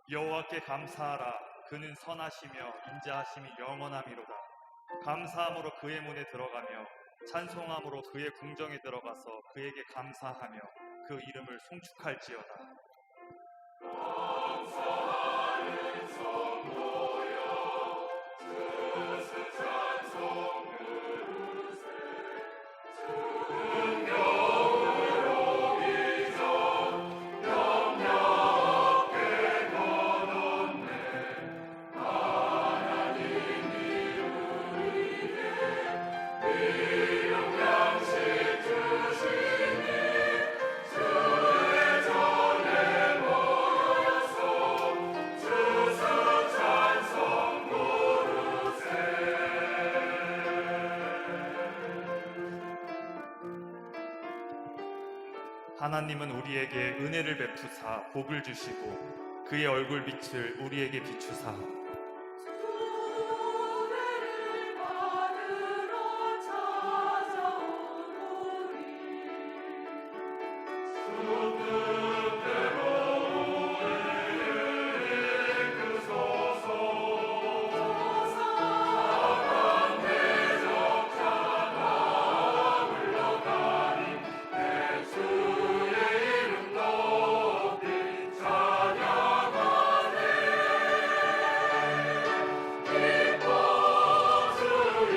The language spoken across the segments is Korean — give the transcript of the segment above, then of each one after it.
여호와께 감사하라. 그는 선하시며 인자하심이 영원함이로다. 감사함으로 그의 문에 들어가며 찬송함으로 그의 궁정에 들어가서 그에게 감사하며 그 이름을 송축할지어다. 감사하는 성도여 주스 찬송 부르세. 주는 겨울로 빚어 영영하게 거뒀네. 하나님이 우리에게 일용 양식 주시니 주의 전에 모여서 주스 찬송 부르세. 하나님은 우리에게 은혜를 베푸사 복을 주시고 그의 얼굴 빛을 우리에게 비추사 은혜를 받으러 찾아온 우리 주 뜻대로 우리에게 이끄소서. 사랑 대적자가 물러가니 내 주의 이름 높이 찬양하네. 기뻐 주의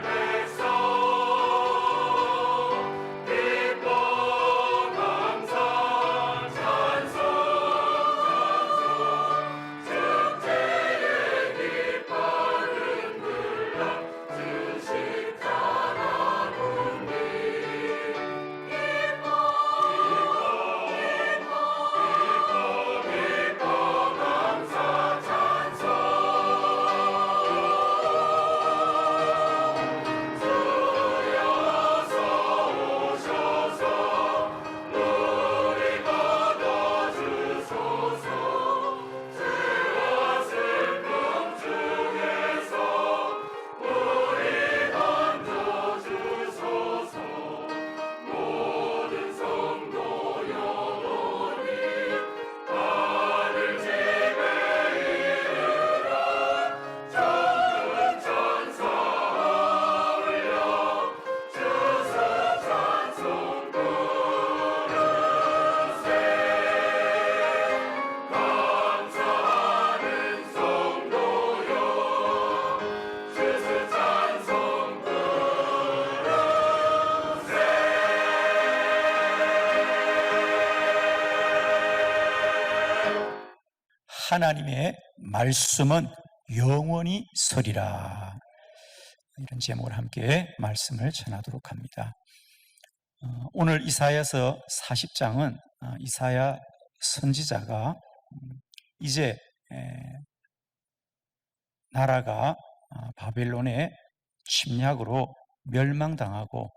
백성 기뻐 감사 찬송 축제의 깃발은 불러 주 십자가 군이 기뻐 감사 찬송 주여서 오셔서 우리 받아주소서. 죄와 슬픔 중에서 우리 건져주소서. 모든 성도 영혼이 하늘 집에 이르러 정큰 천사 올려 주스 찬송 부르세. 감사하는 성도여 주스 찬송 부르세. 하나님의 말씀은 영원히 서리라. 이런 제목을 함께 말씀을 전하도록 합니다. 오늘 이사야서 40장은 이사야 선지자가 이제 나라가 바벨론의 침략으로 멸망당하고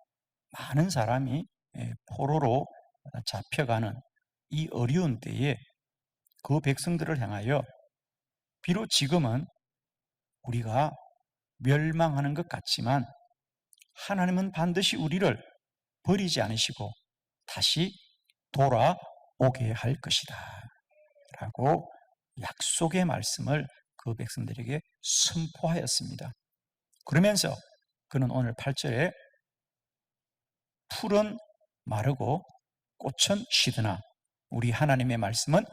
많은 사람이 포로로 잡혀가는 이 어려운 때에 그 백성들을 향하여 비록 지금은 우리가 멸망하는 것 같지만 하나님은 반드시 우리를 버리지 않으시고 다시 돌아오게 할 것이다 라고 약속의 말씀을 그 백성들에게 선포하였습니다. 그러면서 그는 오늘 8절에 풀은 마르고 꽃은 시드나 우리 하나님의 말씀은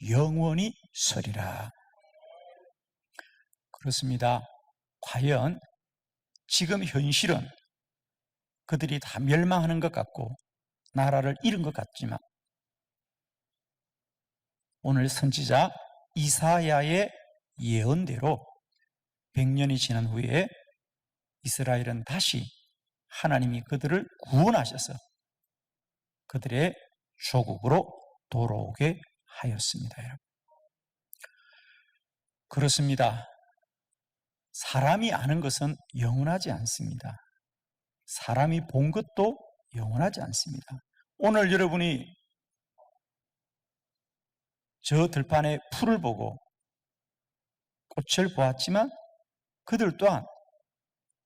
영원히 서리라. 그렇습니다. 과연 지금 현실은 그들이 다 멸망하는 것 같고 나라를 잃은 것 같지만 오늘 선지자 이사야의 예언대로 100년이 지난 후에 이스라엘은 다시 하나님이 그들을 구원하셔서 그들의 조국으로 돌아오게 하였습니다. 여러분. 그렇습니다. 사람이 아는 것은 영원하지 않습니다. 사람이 본 것도 영원하지 않습니다. 오늘 여러분이 저 들판에 풀을 보고 꽃을 보았지만 그들 또한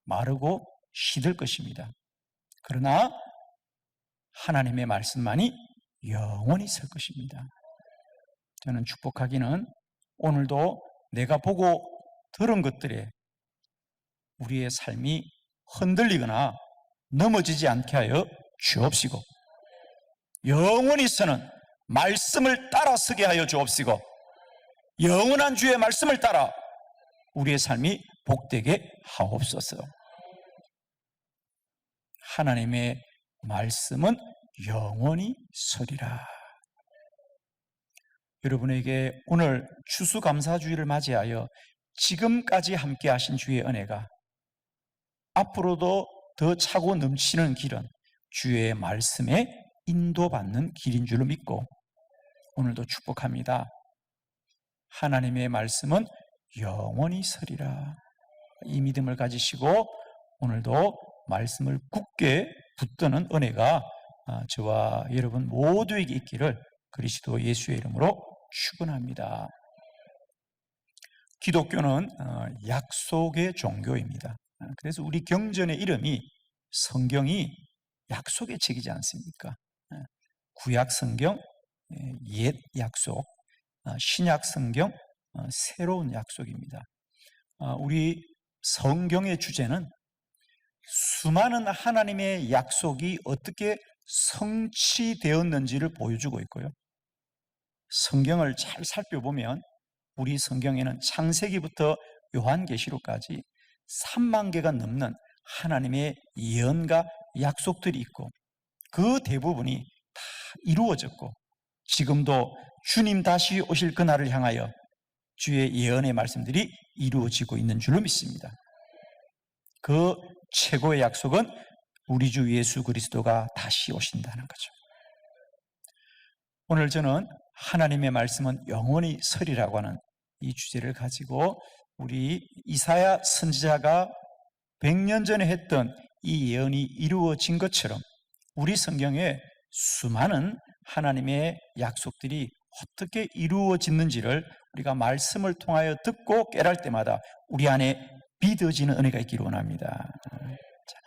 마르고 시들 것입니다. 그러나 하나님의 말씀만이 영원히 설 것입니다. 저는 축복하기는 오늘도 내가 보고 들은 것들에 우리의 삶이 흔들리거나 넘어지지 않게 하여 주옵시고, 영원히 서는 말씀을 따라 서게 하여 주옵시고, 영원한 주의 말씀을 따라 우리의 삶이 복되게 하옵소서. 하나님의 말씀은 영원히 서리라. 여러분에게 오늘 추수감사주의를 맞이하여 지금까지 함께 하신 주의 은혜가 앞으로도 더 차고 넘치는 길은 주의 말씀에 인도받는 길인 줄로 믿고 오늘도 축복합니다. 하나님의 말씀은 영원히 서리라. 이 믿음을 가지시고 오늘도 말씀을 굳게 붙드는 은혜가 저와 여러분 모두에게 있기를 그리스도 예수의 이름으로 축원합니다. 기독교는 약속의 종교입니다. 그래서 우리 경전의 이름이, 성경이 약속의 책이지 않습니까? 구약 성경 옛 약속, 신약 성경 새로운 약속입니다. 우리 성경의 주제는 수많은 하나님의 약속이 어떻게 성취되었는지를 보여주고 있고요. 성경을 잘 살펴보면 우리 성경에는 창세기부터 요한계시록까지 3만 개가 넘는 하나님의 예언과 약속들이 있고 그 대부분이 다 이루어졌고 지금도 주님 다시 오실 그날을 향하여 주의 예언의 말씀들이 이루어지고 있는 줄로 믿습니다. 그 최고의 약속은 우리 주 예수 그리스도가 다시 오신다는 거죠. 오늘 저는 하나님의 말씀은 영원히 서리라고 하는 이 주제를 가지고 우리 이사야 선지자가 100년 전에 했던 이 예언이 이루어진 것처럼 우리 성경에 수많은 하나님의 약속들이 어떻게 이루어지는지를 우리가 말씀을 통하여 듣고 깨달을 때마다 우리 안에 믿어지는 은혜가 있기를 원합니다. 자,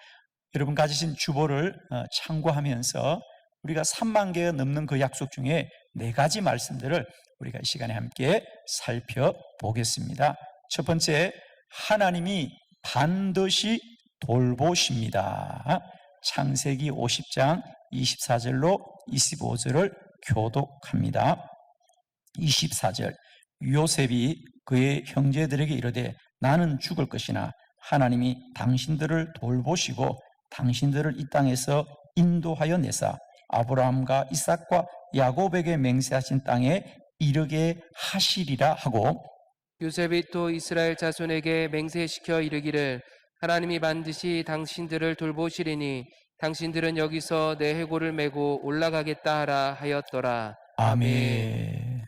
여러분 가지신 주보를 참고하면서 우리가 3만 개가 넘는 그 약속 중에 4가지 말씀들을 우리가 이 시간에 함께 살펴보겠습니다. 첫 번째, 하나님이 반드시 돌보십니다. 창세기 50장 24절로 25절을 교독합니다. 24절, 요셉이 그의 형제들에게 이르되 나는 죽을 것이나 하나님이 당신들을 돌보시고 당신들을 이 땅에서 인도하여 내사 아브라함과 이삭과 야곱에게 맹세하신 땅에 이르게 하시리라 하고, 요셉이 또 이스라엘 자손에게 맹세시켜 이르기를 하나님이 반드시 당신들을 돌보시리니 당신들은 여기서 내 해골을 메고 올라가겠다 하라 하였더라. 아멘.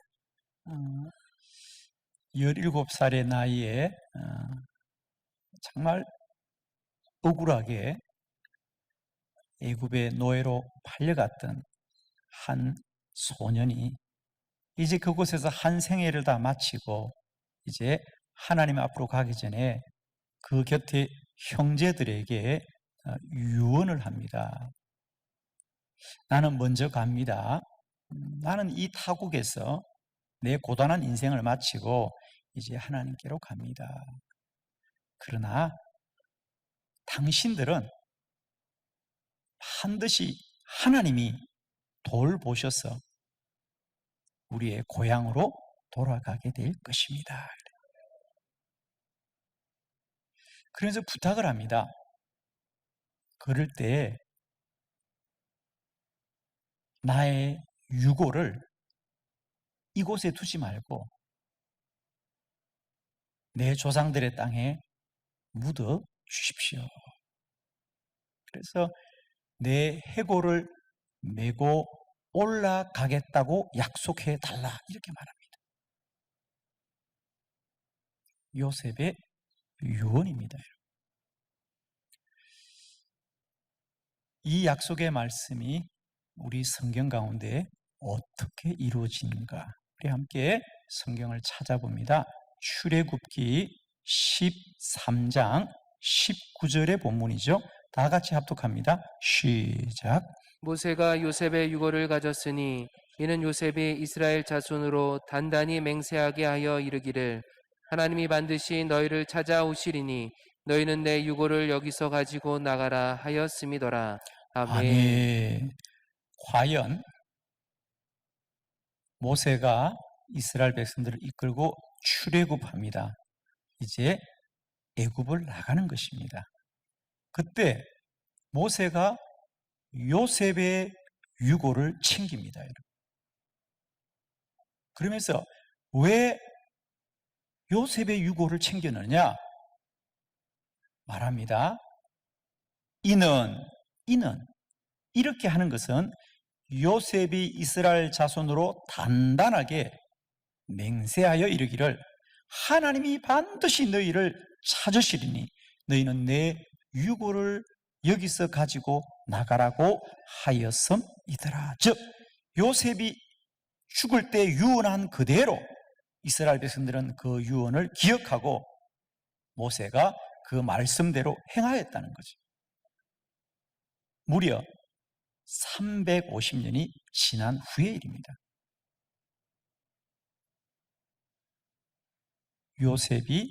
17살의 나이에 정말 억울하게 애굽의 노예로 팔려갔던 한 소년이 이제 그곳에서 한 생애를 다 마치고 이제 하나님 앞으로 가기 전에 그 곁에 형제들에게 유언을 합니다. 나는 먼저 갑니다. 나는 이 타국에서 내 고단한 인생을 마치고 이제 하나님께로 갑니다. 그러나 당신들은 반드시 하나님이 돌보셔서 우리의 고향으로 돌아가게 될 것입니다. 그래서 부탁을 합니다. 그럴 때 나의 유고를 이곳에 두지 말고 내 조상들의 땅에 묻어 주십시오. 그래서 내 해골을 메고 올라가겠다고 약속해 달라 이렇게 말합니다. 요셉의 유언입니다. 이 약속의 말씀이 우리 성경 가운데 어떻게 이루어지는가? 우리 함께 성경을 찾아봅니다. 출애굽기 13장 19절의 본문이죠. 다 같이 합독합니다. 시작. 모세가 요셉의 유고를 가졌으니 이는 요셉이 이스라엘 자손으로 단단히 맹세하게 하여 이르기를 하나님이 반드시 너희를 찾아오시리니 너희는 내 유고를 여기서 가지고 나가라 하였음이더라. 아멘. 아멘. 과연 모세가 이스라엘 백성들을 이끌고 출애굽합니다. 이제 애굽을 나가는 것입니다. 그때 모세가 요셉의 유고를 챙깁니다. 여러분. 그러면서 왜 요셉의 유고를 챙겼느냐 말합니다. 이는 이렇게 하는 것은 요셉이 이스라엘 자손으로 단단하게 맹세하여 이르기를 하나님이 반드시 너희를 찾으시리니 너희는 내 유고를 여기서 가지고 나가라고 하였음이더라. 즉 요셉이 죽을 때 유언한 그대로 이스라엘 백성들은 그 유언을 기억하고 모세가 그 말씀대로 행하였다는 거죠. 무려 350년이 지난 후의 일입니다. 요셉이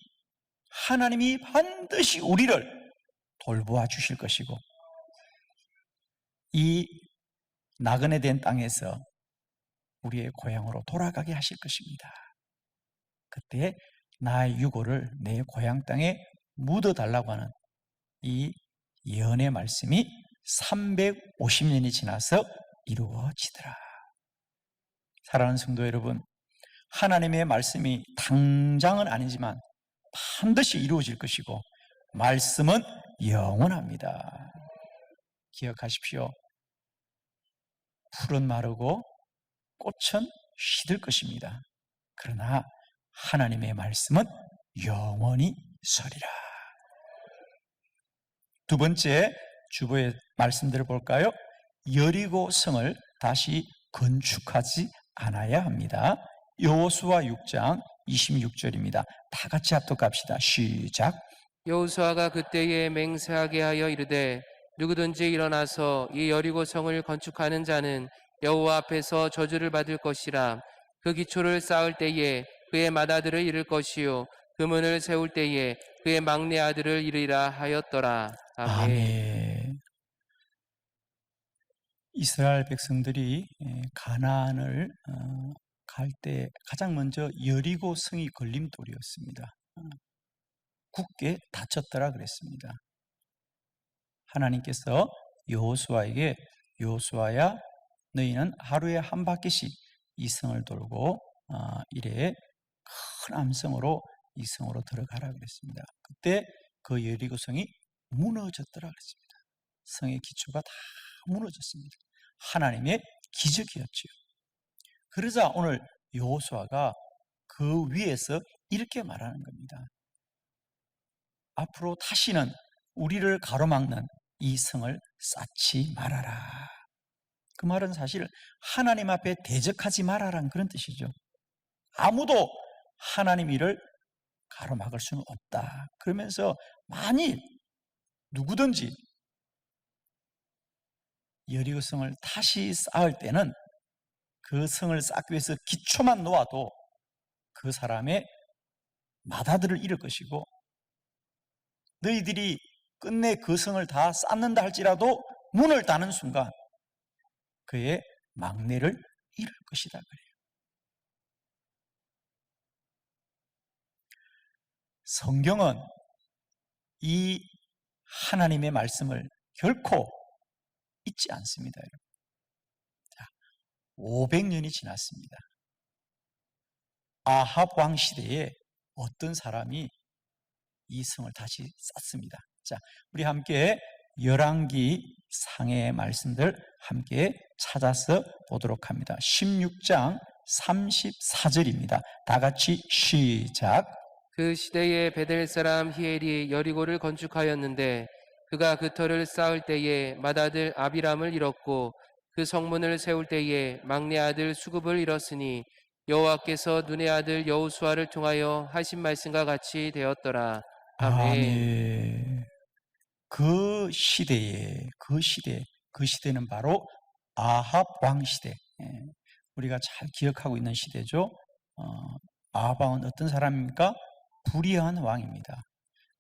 하나님이 반드시 우리를 돌보아 주실 것이고 이 나그네 된 땅에서 우리의 고향으로 돌아가게 하실 것입니다. 그때 나의 유고를 내 고향 땅에 묻어달라고 하는 이 예언의 말씀이 350년이 지나서 이루어지더라. 사랑하는 성도 여러분, 하나님의 말씀이 당장은 아니지만 반드시 이루어질 것이고 말씀은 영원합니다. 기억하십시오. 풀은 마르고 꽃은 시들 것입니다. 그러나 하나님의 말씀은 영원히 서리라. 두 번째 주보의 말씀들을 볼까요? 여리고 성을 다시 건축하지 않아야 합니다. 여호수아 6장 26절입니다. 다 같이 합독합시다. 시작. 여호수아가 그때에 맹세하게 하여 이르되 누구든지 일어나서 이 여리고 성을 건축하는 자는 여호와 앞에서 저주를 받을 것이라. 그 기초를 쌓을 때에 그의 맏아들을 잃을 것이요 그 문을 세울 때에 그의 막내 아들을 잃으리라 하였더라. 아멘. 아멘. 이스라엘 백성들이 가나안을 갈 때 가장 먼저 여리고 성이 걸림돌이었습니다. 굳게 닫혔더라 그랬습니다. 하나님께서 여호수아에게 여호수아야 너희는 하루에 한 바퀴씩 이 성을 돌고 이래 큰 암성으로 이 성으로 들어가라 그랬습니다. 그때 그 여리고 성이 무너졌더라 그랬습니다. 성의 기초가 다 무너졌습니다. 하나님의 기적이었지요. 그러자 오늘 여호수아가 그 위에서 이렇게 말하는 겁니다. 앞으로 다시는 우리를 가로막는 이 성을 쌓지 말아라. 그 말은 사실 하나님 앞에 대적하지 말아라는 그런 뜻이죠. 아무도 하나님 일을 가로막을 수는 없다. 그러면서 만일 누구든지 여리고 성을 다시 쌓을 때는 그 성을 쌓기 위해서 기초만 놓아도 그 사람의 맏아들을 잃을 것이고 너희들이 끝내 그 성을 다 쌓는다 할지라도 문을 닫는 순간 그의 막내를 잃을 것이다 그래요. 성경은 이 하나님의 말씀을 결코 잊지 않습니다. 500년이 지났습니다. 아합 왕 시대에 어떤 사람이 이 성을 다시 쌓습니다. 자, 우리 함께 열왕기 상의 말씀들 함께 찾아서 보도록 합니다. 16장 34절입니다. 다 같이 시작. 그 시대에 베델 사람 히엘이 여리고를 건축하였는데 그가 그 터를 쌓을 때에 맏아들 아비람을 잃었고 그 성문을 세울 때에 막내 아들 수굽을 잃었으니 여호와께서 눈의 아들 여호수아를 통하여 하신 말씀과 같이 되었더라. 아멘. 아멘. 그 시대는 바로 아합 왕 시대. 우리가 잘 기억하고 있는 시대죠. 아합왕은 어떤 사람입니까? 불의한 왕입니다.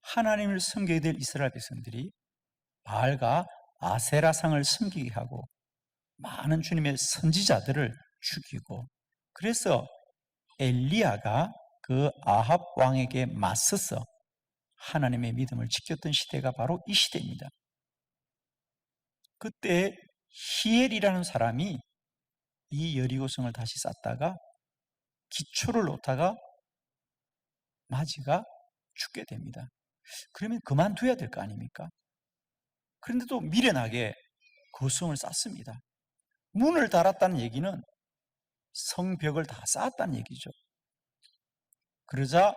하나님을 섬겨야 될 이스라엘 백성들이 바알과 아세라상을 섬기게 하고 많은 주님의 선지자들을 죽이고, 그래서 엘리야가 그 아합 왕에게 맞서서 하나님의 믿음을 지켰던 시대가 바로 이 시대입니다. 그때 히엘이라는 사람이 이 여리고성을 다시 쌓다가 기초를 놓다가 마지가 죽게 됩니다. 그러면 그만둬야 될 거 아닙니까? 그런데도 미련하게 그 성을 쌓습니다. 문을 달았다는 얘기는 성벽을 다 쌓았다는 얘기죠. 그러자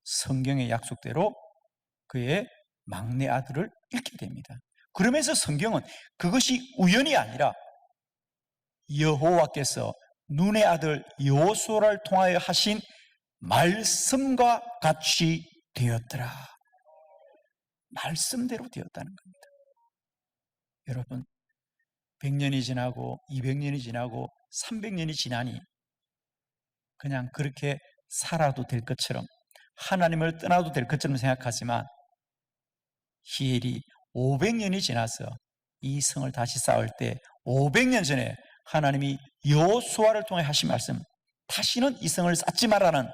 성경의 약속대로 그의 막내 아들을 잃게 됩니다. 그러면서 성경은 그것이 우연이 아니라 여호와께서 눈의 아들 여호수아를 통하여 하신 말씀과 같이 되었더라. 말씀대로 되었다는 겁니다. 여러분, 100년이 지나고 200년이 지나고 300년이 지나니 그냥 그렇게 살아도 될 것처럼, 하나님을 떠나도 될 것처럼 생각하지만, 히엘이 500년이 지나서 이 성을 다시 쌓을 때 500년 전에 하나님이 여호수아를 통해 하신 말씀, 다시는 이 성을 쌓지 말라는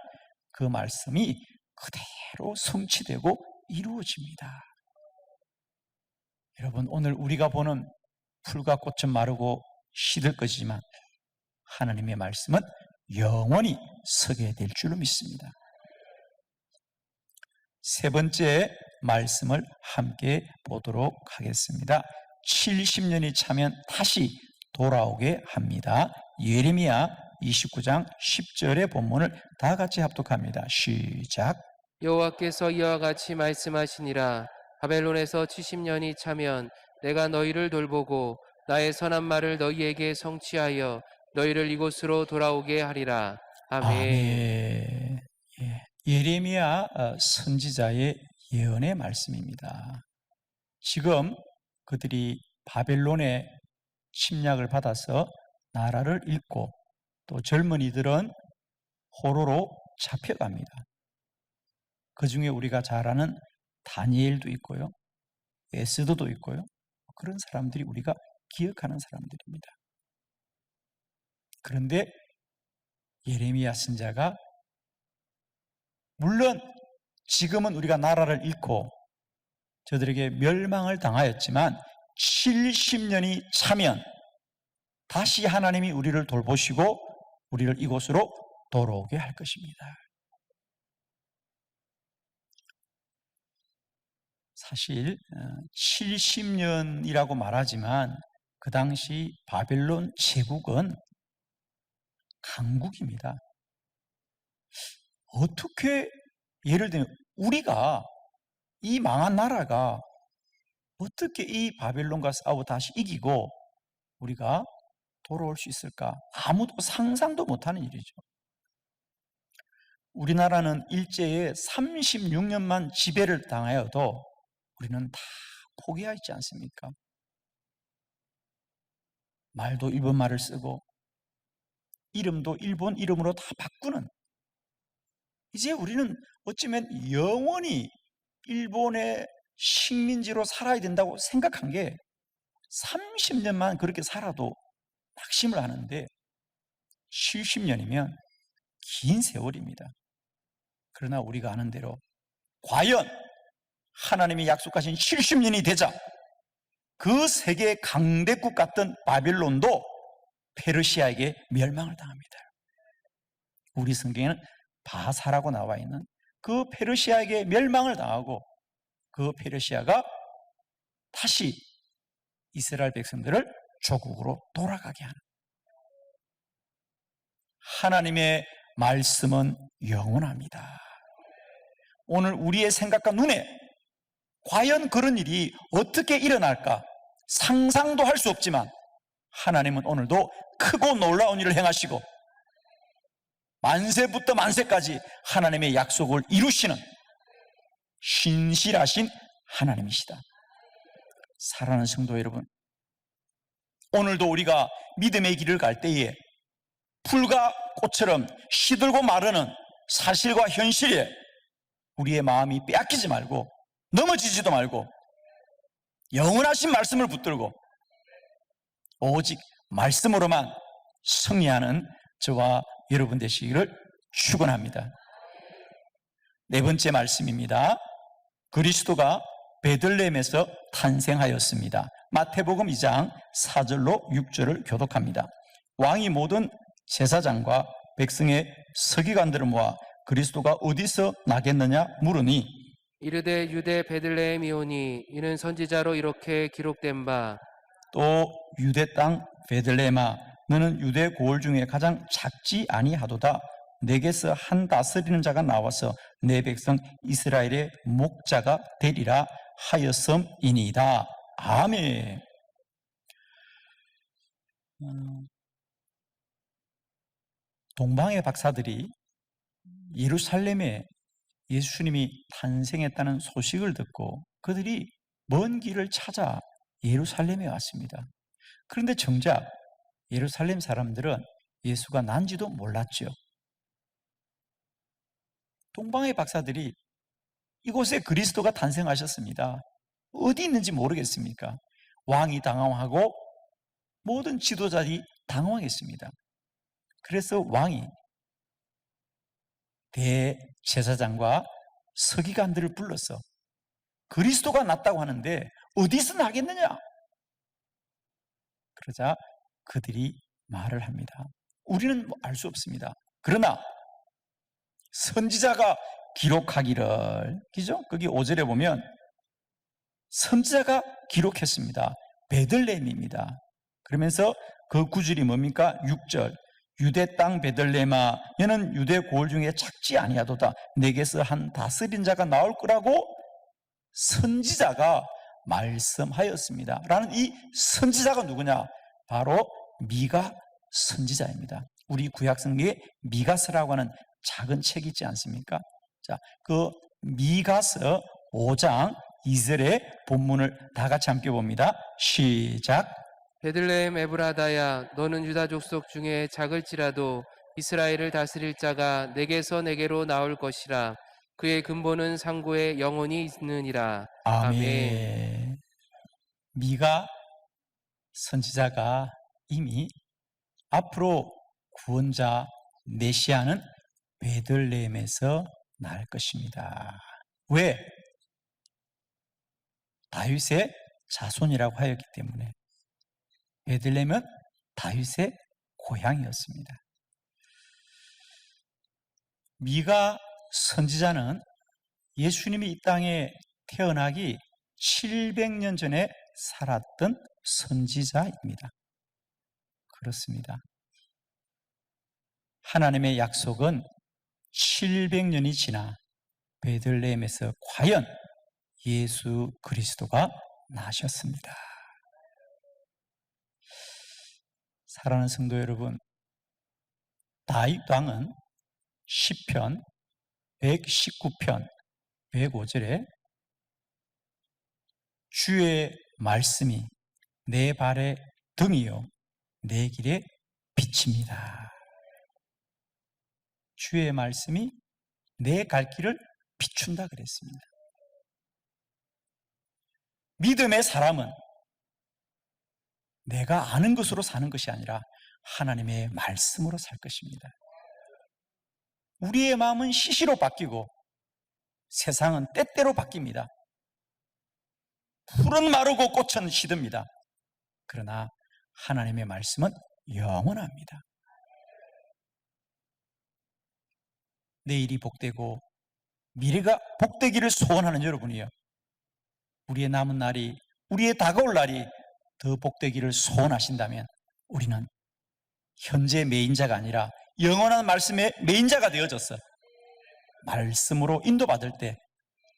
그 말씀이 그대로 성취되고 이루어집니다. 여러분, 오늘 우리가 보는 풀과 꽃은 마르고 시들 것이지만 하나님의 말씀은 영원히 서게 될 줄로 믿습니다. 세 번째 말씀을 함께 보도록 하겠습니다. 70년이 차면 다시 돌아오게 합니다. 예레미야 29장 10절의 본문을 다 같이 합독합니다. 시작. 여호와께서 이와 같이 말씀하시니라. 바벨론에서 70년이 차면 내가 너희를 돌보고 나의 선한 말을 너희에게 성취하여 너희를 이곳으로 돌아오게 하리라. 아멘. 아멘. 예레미야 선지자의 예언의 말씀입니다. 지금 그들이 바벨론의 침략을 받아서 나라를 잃고, 또 젊은이들은 포로로 잡혀갑니다. 그 중에 우리가 잘 아는 다니엘도 있고요, 에스더도 있고요, 그런 사람들이 우리가 기억하는 사람들입니다. 그런데 예레미야 선지자가, 물론 지금은 우리가 나라를 잃고 저들에게 멸망을 당하였지만 70년이 차면 다시 하나님이 우리를 돌보시고 우리를 이곳으로 돌아오게 할 것입니다. 사실 70년이라고 말하지만 그 당시 바벨론 제국은 강국입니다. 어떻게, 예를 들면 우리가, 이 망한 나라가 어떻게 이 바벨론과 싸워 다시 이기고 우리가 돌아올 수 있을까? 아무도 상상도 못하는 일이죠. 우리나라는 일제에 36년만 지배를 당하여도 우리는 다 포기하지 않습니까? 말도 일본 말을 쓰고 이름도 일본 이름으로 다 바꾸는, 이제 우리는 어쩌면 영원히 일본의 식민지로 살아야 된다고 생각한 게 30년만 그렇게 살아도 낙심을 하는데 70년이면 긴 세월입니다. 그러나 우리가 아는 대로 과연 하나님이 약속하신 70년이 되자 그 세계 강대국 같던 바벨론도 페르시아에게 멸망을 당합니다. 우리 성경에는 바사라고 나와 있는 그 페르시아에게 멸망을 당하고 그 페르시아가 다시 이스라엘 백성들을 조국으로 돌아가게 하는, 하나님의 말씀은 영원합니다. 오늘 우리의 생각과 눈에 과연 그런 일이 어떻게 일어날까 상상도 할 수 없지만 하나님은 오늘도 크고 놀라운 일을 행하시고 만세부터 만세까지 하나님의 약속을 이루시는 신실하신 하나님이시다. 사랑하는 성도 여러분, 오늘도 우리가 믿음의 길을 갈 때에 풀과 꽃처럼 시들고 마르는 사실과 현실에 우리의 마음이 빼앗기지 말고 넘어지지도 말고 영원하신 말씀을 붙들고 오직 말씀으로만 승리하는 저와 여러분 되시기를 축원합니다. 네 번째 말씀입니다. 그리스도가 베들레헴에서 탄생하였습니다. 마태복음 2장 4절로 6절을 교독합니다. 왕이 모든 제사장과 백성의 서기관들을 모아 그리스도가 어디서 나겠느냐 물으니 이르되 유대 베들레헴이오니 이는 선지자로 이렇게 기록된 바 또 유대 땅 베들레헴아 너는 유대 고을 중에 가장 작지 아니하도다. 내게서 한 다스리는 자가 나와서 내 백성 이스라엘의 목자가 되리라 하였음이니이다. 아멘. 동방의 박사들이 예루살렘에 예수님이 탄생했다는 소식을 듣고 그들이 먼 길을 찾아 예루살렘에 왔습니다. 그런데 정작 예루살렘 사람들은 예수가 난지도 몰랐죠. 동방의 박사들이 이곳에 그리스도가 탄생하셨습니다. 어디 있는지 모르겠습니까? 왕이 당황하고 모든 지도자들이 당황했습니다. 그래서 왕이 대제사장과 서기관들을 불러서 그리스도가 났다고 하는데 어디서 나겠느냐? 그러자 그들이 말을 합니다. 우리는 알 수 없습니다. 그러나 선지자가 기록하기를, 그죠? 거기 5절에 보면 선지자가 기록했습니다. 베들레헴입니다. 그러면서 그 구절이 뭡니까? 6절. 유대 땅 베들레헴아 얘는 유대 고을 중에 작지 아니하도다. 내게서 한 다스린 자가 나올 거라고 선지자가 말씀하였습니다. 라는 이 선지자가 누구냐? 바로 미가 선지자입니다. 우리 구약성경에 미가서라고 하는 작은 책이 있지 않습니까? 자, 그 미가서 5장 2절의 본문을 다 같이 함께 봅니다. 시작. 베들레헴 에브라다야 너는 유다 족속 중에 작을지라도 이스라엘을 다스릴 자가 내게서 내게로 나올 것이라. 그의 근본은 상고에 영원히 있느니라. 아멘. 미가 선지자가 이미 앞으로 구원자 메시아는 베들레헴에서 날 것입니다. 왜? 다윗의 자손이라고 하였기 때문에. 베들레헴은 다윗의 고향이었습니다. 미가 선지자는 예수님이 이 땅에 태어나기 700년 전에 살았던 선지자입니다. 그렇습니다. 하나님의 약속은 700년이 지나 베들레헴에서 과연 예수 그리스도가 나셨습니다. 사랑하는 성도 여러분, 다윗 왕은 시편 119편 105절에 주의 말씀이 내 발의 등이요 내 길의 빛입니다. 주의 말씀이 내 갈 길을 비춘다 그랬습니다. 믿음의 사람은 내가 아는 것으로 사는 것이 아니라 하나님의 말씀으로 살 것입니다. 우리의 마음은 시시로 바뀌고 세상은 때때로 바뀝니다. 풀은 마르고 꽃은 시듭니다. 그러나 하나님의 말씀은 영원합니다. 내일이 복되고 미래가 복되기를 소원하는 여러분이요, 우리의 남은 날이, 우리의 다가올 날이 더 복되기를 소원하신다면 우리는 현재 매인자가 아니라 영원한 말씀의 매인자가 되어져서 말씀으로 인도받을 때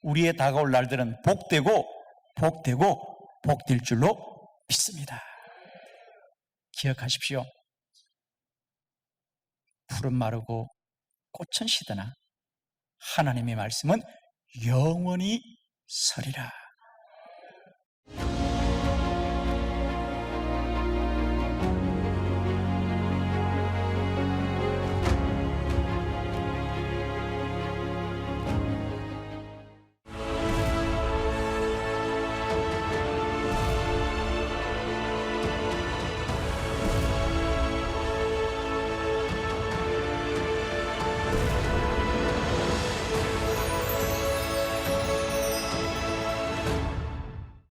우리의 다가올 날들은 복되고 복될 줄로 믿습니다. 기억하십시오. 풀은 마르고 꽃은 시드나 하나님의 말씀은 영원히 서리라.